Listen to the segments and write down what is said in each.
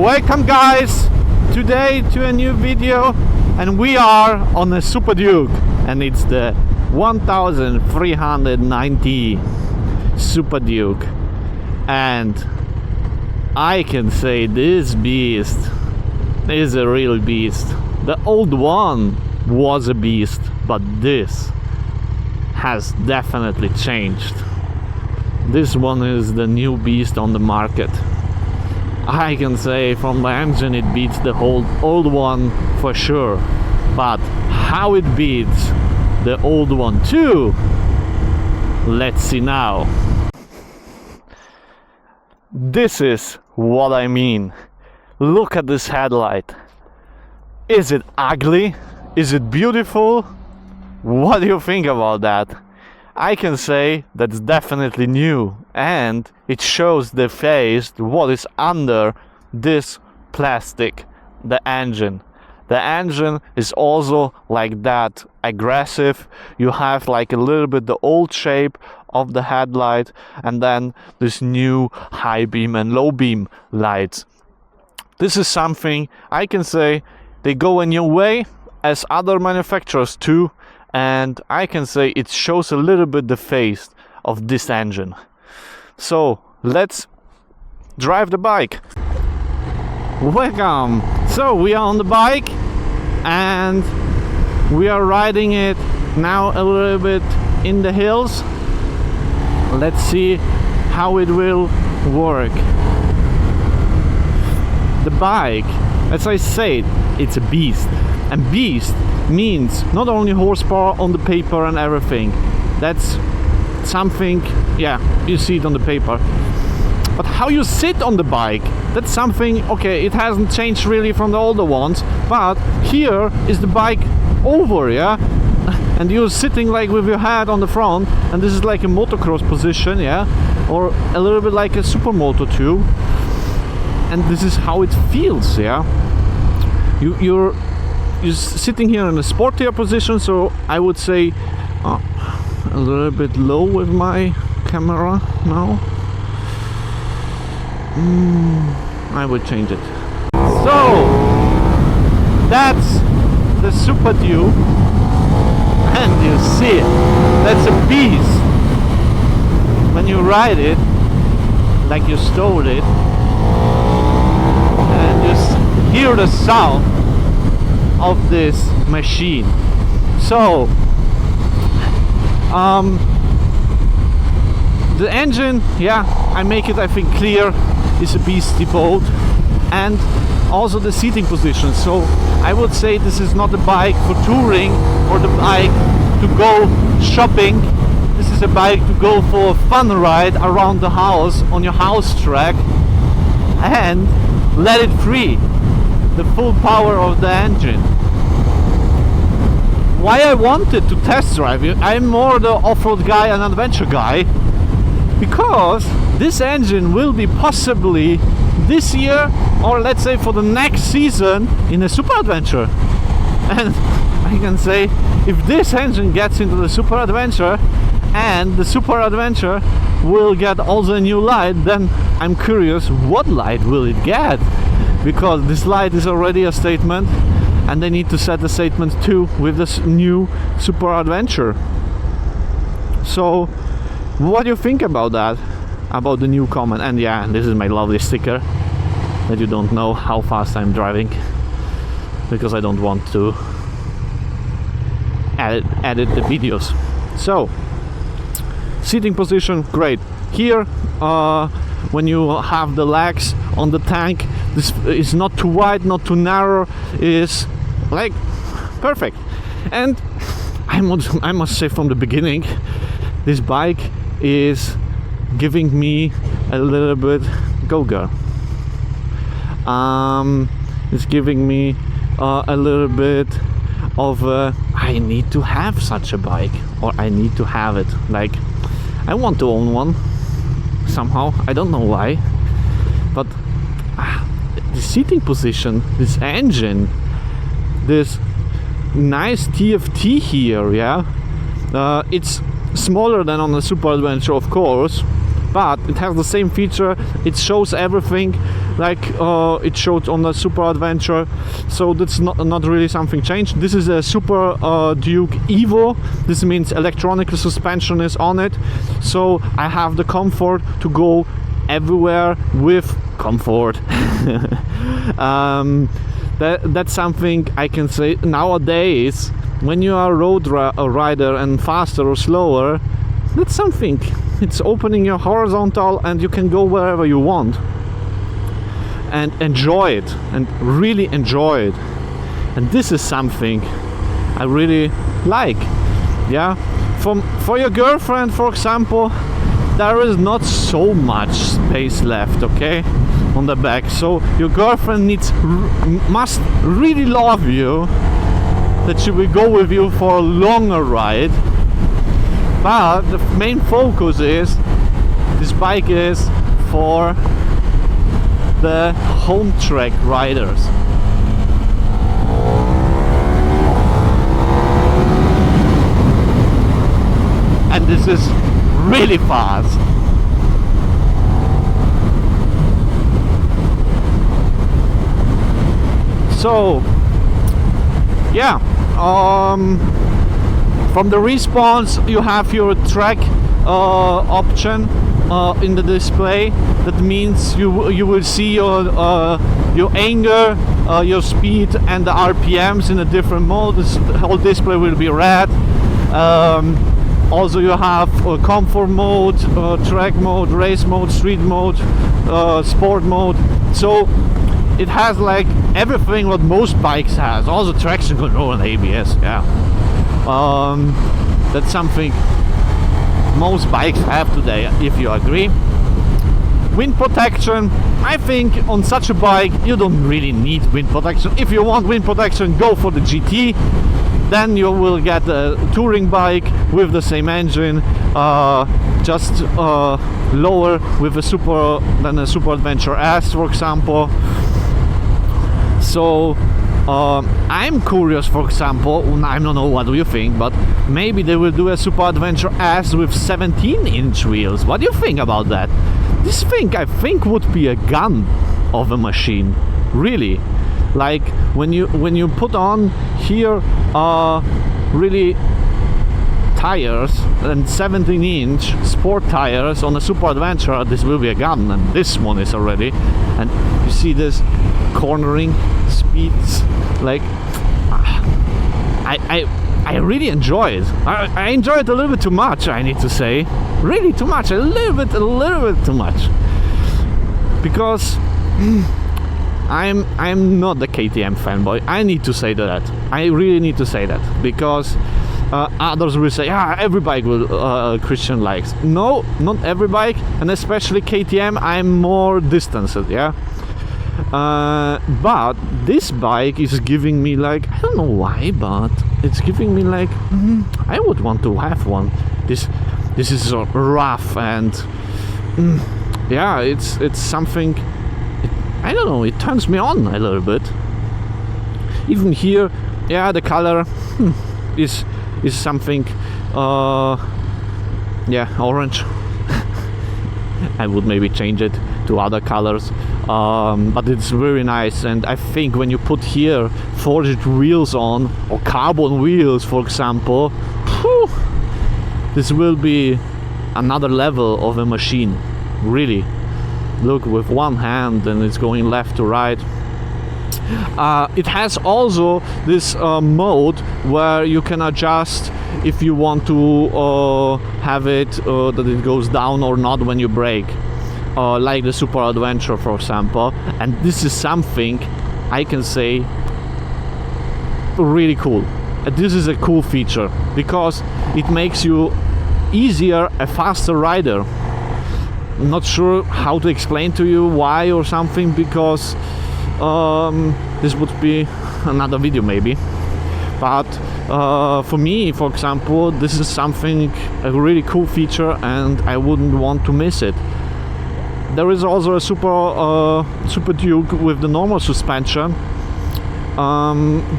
Welcome guys, today to a new video, and we are on a SuperDuke, and it's the 1390 SuperDuke, and I can say this beast is a real beast. The old one was a beast, but this has definitely changed. This one is the new beast on the market. I can say from the engine it beats the whole old one for sure, but how it beats the old one too, let's see now. This is what I mean. Look at this headlight. Is it ugly? Is it beautiful? What do you think about that? I can say that's definitely new, and it shows the face, what is under this plastic, the engine. The engine is also like that aggressive. You have like a little bit the old shape of the headlight, and then this new high beam and low beam lights. This is something I can say they go a new way as other manufacturers too, and I can say it shows a little bit the face of this engine. So let's drive the bike. Welcome. So we are on the bike and we are riding it now a little bit in the hills. Let's see how it will work. The bike, as I said, it's a beast, and beast means not only horsepower on the paper and everything. That's something, yeah, you see it on the paper, but how you sit on the bike, that's something, okay, it hasn't changed really from the older ones, but here is the bike over, yeah, and you're sitting like with your head on the front, and this is like a motocross position, yeah, or a little bit like a supermoto too, and this is how it feels, yeah. You're sitting here in a sportier position, so I would say a little bit low with my camera now. I would change it. So that's the SuperDuke, and you see it, that's a beast. When you ride it like you stole it, and you hear the sound of this machine. So the engine, yeah, I make it, I think, clear, is a beastie boat, and also the seating position. So I would say this is not a bike for touring or the bike to go shopping. This is a bike to go for a fun ride around the house on your house track and let it free, the full power of the engine. Why I wanted to test drive it, I'm more the off-road guy and adventure guy, because this engine will be possibly this year, or let's say for the next season, in a super adventure. And I can say, if this engine gets into the super adventure and the super adventure will get also a new light, then I'm curious what light will it get, because this light is already a statement, and they need to set a statement too with this new super adventure. So what do you think about that, about the new comment? And yeah, this is my lovely sticker that you don't know how fast I'm driving, because I don't want to edit the videos. So seating position, great. Here when you have the legs on the tank, this is not too wide, not too narrow, is like perfect. And I must say from the beginning, this bike is giving me a little bit go girl. It's giving me a little bit of I need to have such a bike, or I need to have it, like I want to own one somehow, I don't know why, but the seating position, this engine, this nice TFT here, yeah, it's smaller than on the Super Adventure, of course, but it has the same feature. It shows everything like it showed on the Super Adventure, so that's not really something changed. This is a SuperDuke Evo. This means electronic suspension is on it, so I have the comfort to go everywhere with comfort. That's something I can say nowadays. When you are a road rider and faster or slower, that's something. It's opening your horizontal and you can go wherever you want and enjoy it, and really enjoy it. And this is something I really like. Yeah, for your girlfriend, for example, there is not so much space left, okay, on the back. So your girlfriend must really love you, that she will go with you for a longer ride. But the main focus is, this bike is for the home track riders. And this is really fast. So yeah, from the response you have your track option in the display. That means you will see your anger, your speed and the RPMs in a different mode. The whole display will be red. Also you have comfort mode, track mode, race mode, street mode, sport mode. So it has like everything what most bikes has. Also traction control and ABS. Yeah, that's something most bikes have today, if you agree. Wind protection, I think on such a bike you don't really need wind protection. If you want wind protection, go for the GT. Then you will get a touring bike with the same engine, just lower with a Super Adventure S, for example. So I'm curious, for example, I don't know what do you think, but maybe they will do a Super Adventure S with 17-inch wheels. What do you think about that? This thing, I think, would be a gun of a machine, really. Like when you put on here really tires and 17-inch sport tires on a Super Adventure, this will be a gun, and this one is already. And you see this cornering speeds, like I really enjoy it. I enjoy it a little bit too much, I need to say. Really too much, a little bit too much. Because I'm not the KTM fanboy. I need to say that. I really need to say that, because others will say, every bike will Christian likes. No, not every bike, and especially KTM. I'm more distanced, yeah. But this bike is giving me like, I don't know why, but it's giving me like, I would want to have one. This is rough and yeah, it's something. I don't know, it turns me on a little bit. Even here, yeah, the color is something, yeah, orange. I would maybe change it to other colors, but it's very nice. And I think when you put here forged wheels on, or carbon wheels, for example, this will be another level of a machine, really. Look, with one hand, and it's going left to right. It has also this mode where you can adjust if you want to have it that it goes down or not when you brake, like the Super Adventure, for example. And this is something I can say really cool. This is a cool feature because it makes you easier, a faster rider. I'm not sure how to explain to you why or something, because this would be another video maybe. But for me, for example, this is something, a really cool feature, and I wouldn't want to miss it. There is also a SuperDuke with the normal suspension.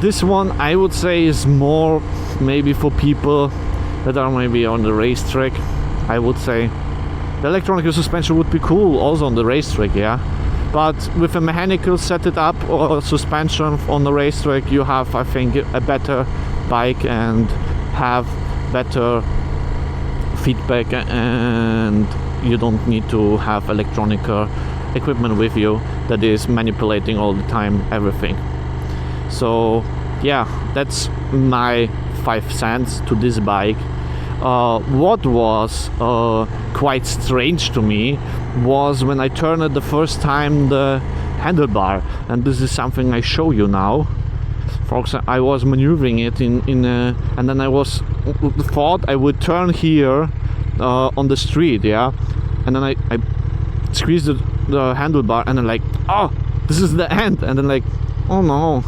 This one I would say is more maybe for people that are maybe on the racetrack, I would say. The electronic suspension would be cool also on the racetrack, yeah. But with a mechanical set it up or suspension on the racetrack, you have, I think, a better bike and have better feedback, and you don't need to have electronic equipment with you that is manipulating all the time everything. So yeah, that's my 5 cents to this bike. What was quite strange to me was when I turned it the first time the handlebar, and this is something I show you now. For example, I was maneuvering it and then I thought I would turn here on the street, yeah, and then I squeezed the handlebar and then like, oh, this is the end, and then like, oh no.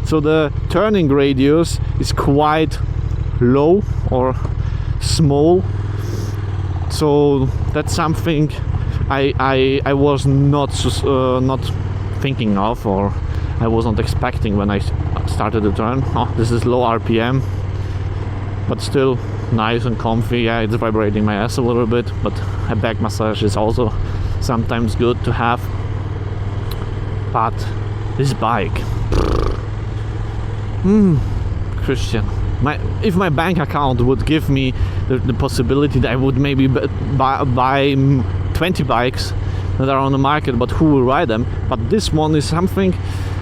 So the turning radius is quite low or small, so that's something I was not thinking of, or I was not expecting when I started the turn. Oh, this is low RPM, but still nice and comfy. Yeah, it's vibrating my ass a little bit, but a back massage is also sometimes good to have. But this bike, Christian, if my bank account would give me the possibility that I would maybe buy 20 bikes that are on the market, but who will ride them? But this one is something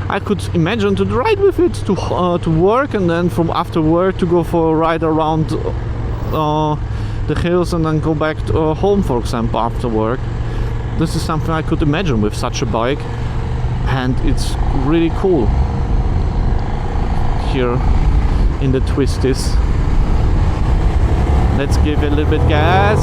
I could imagine to ride with it to work, and then from after work to go for a ride around the hills and then go back to, home, for example, after work. This is something I could imagine with such a bike, and it's really cool. Here in the twisties, let's give it a little bit gas.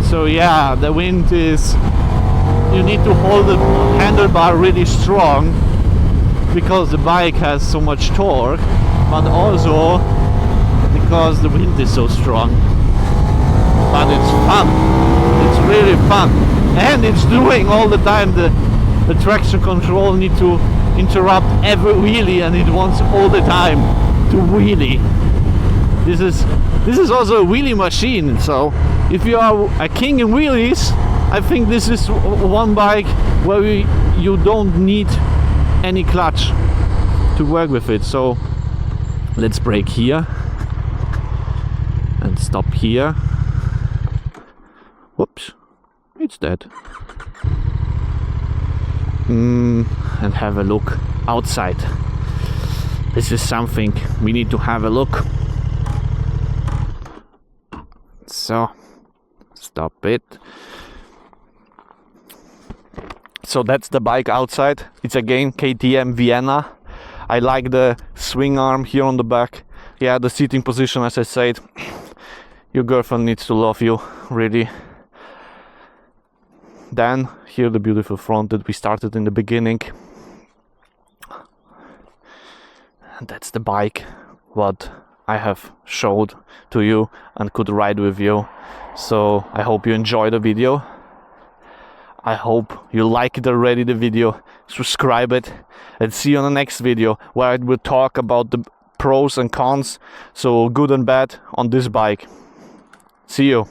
So yeah, the wind is, you need to hold the handlebar really strong because the bike has so much torque, but also because the wind is so strong. But it's fun, it's really fun, and it's doing all the time. The traction control need to interrupt every wheelie, and it wants all the time to wheelie. This is also a wheelie machine, so if you are a king in wheelies, I think this is one bike where you don't need any clutch to work with it. So let's brake here and stop here. Whoops, it's dead. And have a look outside. This is something we need to have a look. So stop it. So that's the bike outside. It's again KTM Vienna. I like the swing arm here on the back. Yeah, the seating position, as I said, your girlfriend needs to love you, really. Then here the beautiful front that we started in the beginning. And that's the bike what I have showed to you and could ride with you. So I hope you enjoy the video. I hope you like it already, the video. Subscribe it and see you on the next video where I will talk about the pros and cons, so good and bad, on this bike. See you.